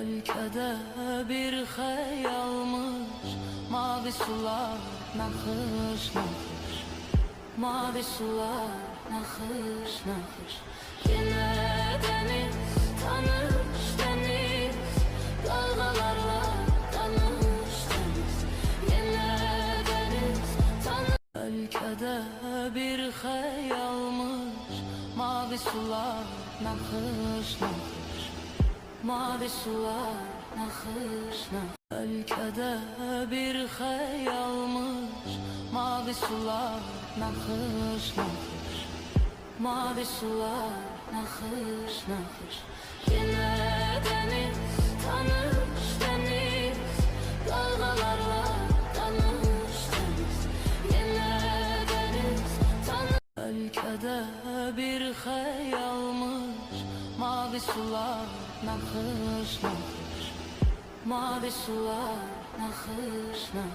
Ülkede bir hayalmış, mavi sular nakış nakış, mavi sular nakış nakış. Yine deniz, tanış deniz, dalgalarla tanış deniz. Yine deniz, tanış. Ülkede bir hayalmış, mavi sular nakış nakış, mavi sular nakış nakış. Ülkede bir hayalmış, mavi sular nakış nakış, mavi sular nakış nakış. Yine deniz, tanış deniz, dalgalarla tanış deniz. Yine deniz, tanış. Ülkede bir hayalmış, mavi sular nakış nakış, mavi sular nakış nakış.